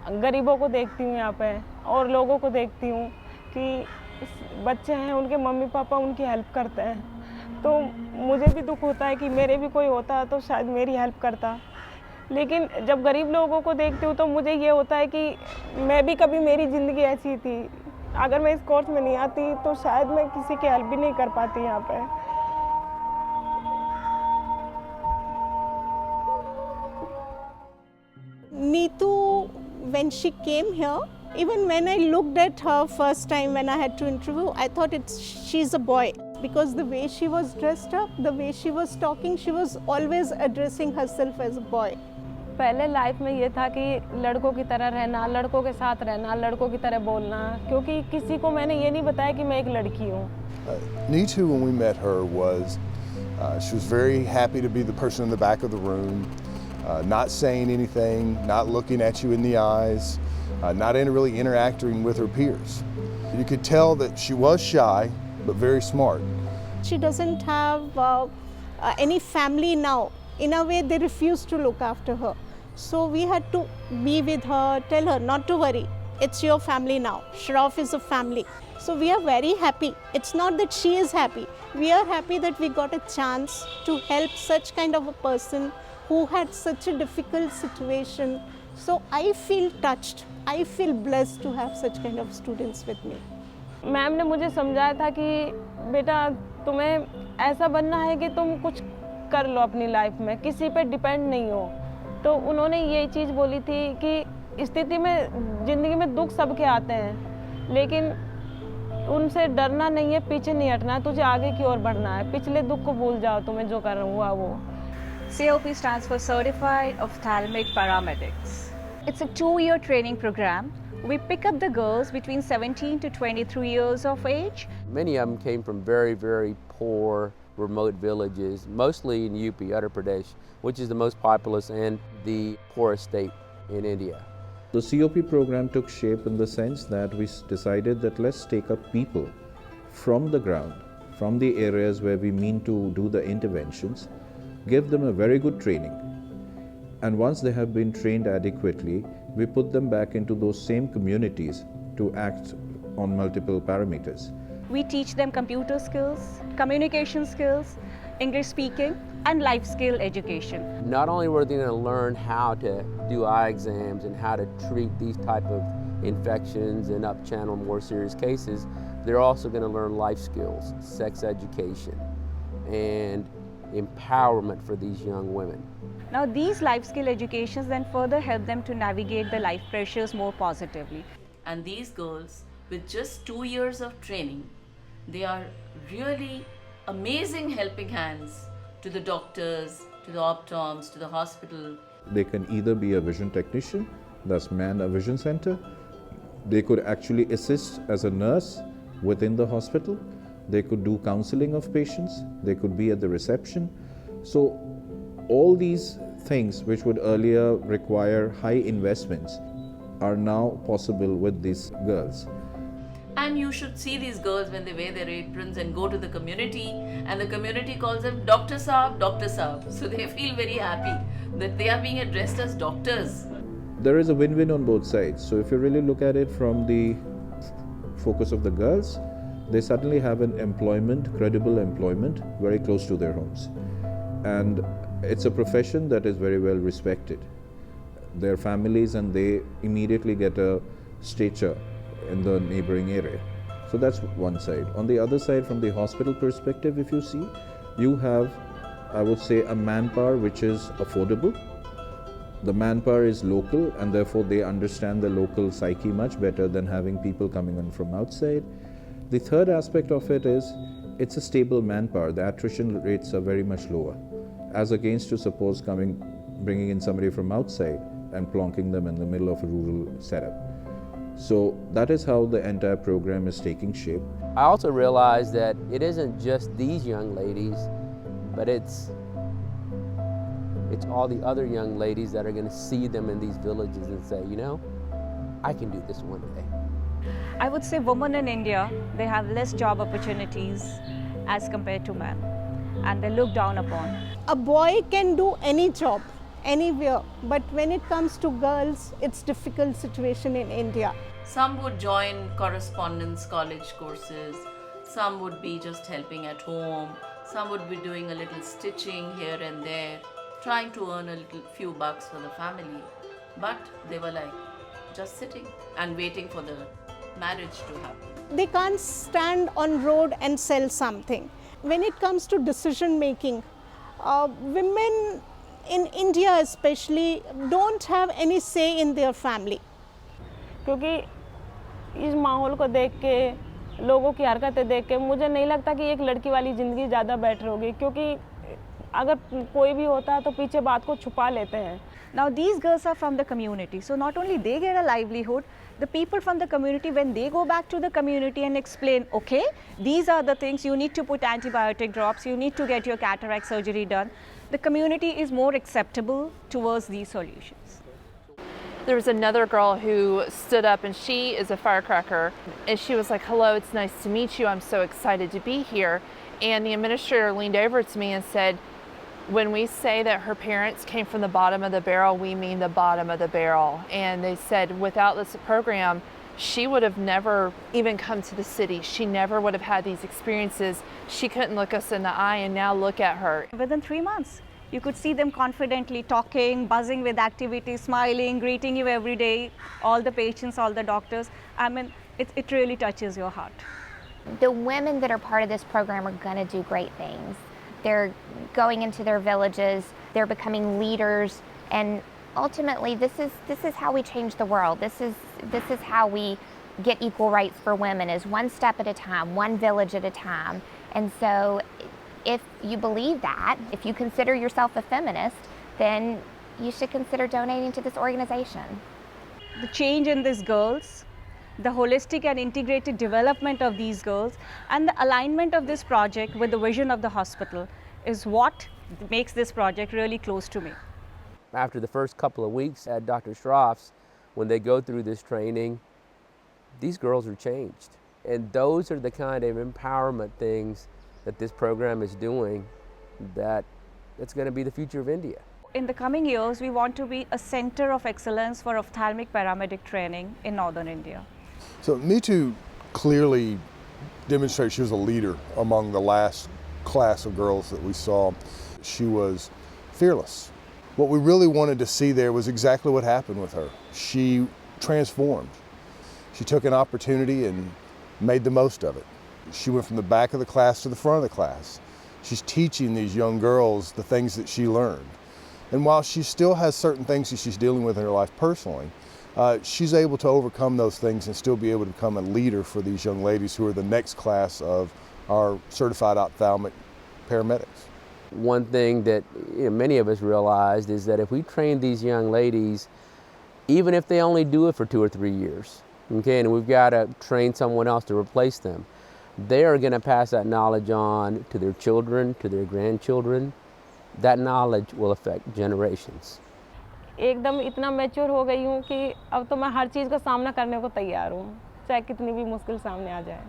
गरीबों को देखती हूँ यहाँ पे और लोगों को देखती हूँ कि बच्चे हैं, उनके मम्मी पापा उनकी हेल्प करते हैं, तो मुझे भी दुख होता है कि मेरे भी कोई होता तो शायद मेरी हेल्प करता। लेकिन जब गरीब लोगों को देखती हूँ तो मुझे ये होता है कि मैं भी कभी, मेरी ज़िंदगी ऐसी थी, अगर मैं इस कोर्स में नहीं आती तो शायद मैं किसी की हेल्प भी नहीं कर पाती यहाँ पे। Neetu, when she came here, even when I looked at her first time when I had to interview, I thought she's a boy, because the way she was dressed up, the way she was talking, she was always addressing herself as a boy. पहले life में ये था कि लड़कों की तरह रहना, लड़कों के साथ रहना, लड़कों की तरह बोलना, क्योंकि किसी को मैंने ये नहीं बताया कि मैं एक लड़की हूँ। Nithu, when we met her, she was very happy to be the person in the back of the room, not saying anything, not looking at you in the eyes, not really interacting with her peers. You could tell that she was shy, but very smart. She doesn't have any family now. In a way, they refused to look after her. So we had to be with her, tell her not to worry. It's your family now. Shroff is a family. So we are very happy. It's not that she is happy. We are happy that we got a chance to help such kind of a person who had such a difficult situation. So I feel touched. I feel blessed to have such kind of students with me. Ma'am ने मुझे समझाया था कि बेटा तुम्हें ऐसा बनना है कि तुम कुछ कर लो अपनी लाइफ में, किसी पे डिपेंड नहीं हो। तो उन्होंने यही चीज़ बोली थी कि स्थिति में, ज़िंदगी में दुख सबके आते हैं, लेकिन उनसे डरना नहीं है, पीछे नहीं हटना है, तुझे आगे की ओर बढ़ना है, पिछले दुख को भूल जाओ, तुम्हें जो कर हुआ वो। COP stands for Certified Ophthalmic Paramedics. It's a 2-year training program. We pick up the girls between 17 to 23 years of age. Many of them came from very, very poor, remote villages, mostly in UP, Uttar Pradesh, which is the most populous and the poorest state in India. The COP program took shape in the sense that we decided that let's take up people from the ground, from the areas where we mean to do the interventions, give them a very good training. And once they have been trained adequately, we put them back into those same communities to act on multiple parameters. We teach them computer skills, communication skills, English speaking, and life skill education. Not only were they going to learn how to do eye exams and how to treat these type of infections and up-channel more serious cases, they're also going to learn life skills, sex education, and empowerment for these young women. Now these life skill educations then further help them to navigate the life pressures more positively. And these girls, with just 2 years of training, they are really amazing helping hands to the doctors, to the optoms, to the hospital. They can either be a vision technician, thus man a vision center. They could actually assist as a nurse within the hospital. They could do counseling of patients. They could be at the reception. So all these things which would earlier require high investments are now possible with these girls. And you should see these girls when they wear their aprons and go to the community, and the community calls them Dr. Saab, Dr. Saab. So they feel very happy that they are being addressed as doctors. There is a win-win on both sides. So if you really look at it from the focus of the girls, they suddenly have an employment, credible employment, very close to their homes. And it's a profession that is very well respected. Their families and they immediately get a stature in the neighboring area. So that's one side. On the other side, from the hospital perspective, if you see, you have, I would say, a manpower which is affordable. The manpower is local and therefore they understand the local psyche much better than having people coming in from outside. The third aspect of it is it's a stable manpower. The attrition rates are very much lower, as against to suppose bringing in somebody from outside and plonking them in the middle of a rural setup. So that is how the entire program is taking shape. I also realized that it isn't just these young ladies, but it's all the other young ladies that are going to see them in these villages and say, you know, I can do this one day. I would say women in India, they have less job opportunities as compared to men, and they're looked down upon. A boy can do any job, anywhere. But when it comes to girls, it's difficult situation in India. Some would join correspondence college courses, some would be just helping at home, some would be doing a little stitching here and there, trying to earn a little few bucks for the family. But they were like just sitting and waiting for the marriage to happen. They can't stand on road and sell something. When it comes to decision making, women in India especially don't have any say in their family. क्योंकि इस माहौल को देख के, लोगों की हरकतें देख के मुझे नहीं लगता कि एक लड़की वाली ज़िंदगी ज़्यादा बेटर होगी, क्योंकि अगर कोई भी होता है तो पीछे बात को छुपा लेते हैं. Now these girls are from the community, so not only they get a livelihood, the people from the community, when they go back to the community and explain, okay, these are the things, you need to put antibiotic drops, you need to get your cataract surgery done, the community is more acceptable towards these solutions. There was another girl who stood up, and she is a firecracker, and she was like, hello, it's nice to meet you, I'm so excited to be here. And the administrator leaned over to me and said, when we say that her parents came from the bottom of the barrel, we mean the bottom of the barrel. And they said without this program, she would have never even come to the city. She never would have had these experiences. She couldn't look us in the eye, and now look at her. Within 3 months, you could see them confidently talking, buzzing with activity, smiling, greeting you every day, all the patients, all the doctors. I mean, it really touches your heart. The women that are part of this program are going to do great things. They're going into their villages, they're becoming leaders, and ultimately this is how we change the world. This is how we get equal rights for women, is one step at a time, one village at a time. And so if you believe that, if you consider yourself a feminist, then you should consider donating to this organization. The change in these girls, the holistic and integrated development of these girls, and the alignment of this project with the vision of the hospital is what makes this project really close to me. After the first couple of weeks at Dr. Schroff's, when they go through this training, these girls are changed. And those are the kind of empowerment things that this program is doing that's going to be the future of India. In the coming years, we want to be a center of excellence for ophthalmic paramedic training in northern India. So Nithu clearly demonstrated she was a leader among the last class of girls that we saw. She was fearless. What we really wanted to see there was exactly what happened with her. She transformed. She took an opportunity and made the most of it. She went from the back of the class to the front of the class. She's teaching these young girls the things that she learned. And while she still has certain things that she's dealing with in her life personally, she's able to overcome those things and still be able to become a leader for these young ladies who are the next class of our certified ophthalmic paramedics. One thing that many of us realized is that if we train these young ladies, even if they only do it for 2 or 3 years, okay, and we've got to train someone else to replace them, they are going to pass that knowledge on to their children, to their grandchildren. That knowledge will affect generations. एकदम इतना mature हो गई हूँ कि अब तो मैं हर चीज़ का सामना करने को तैयार हूँ, चाहे कितनी भी मुश्किल सामने आ जाए.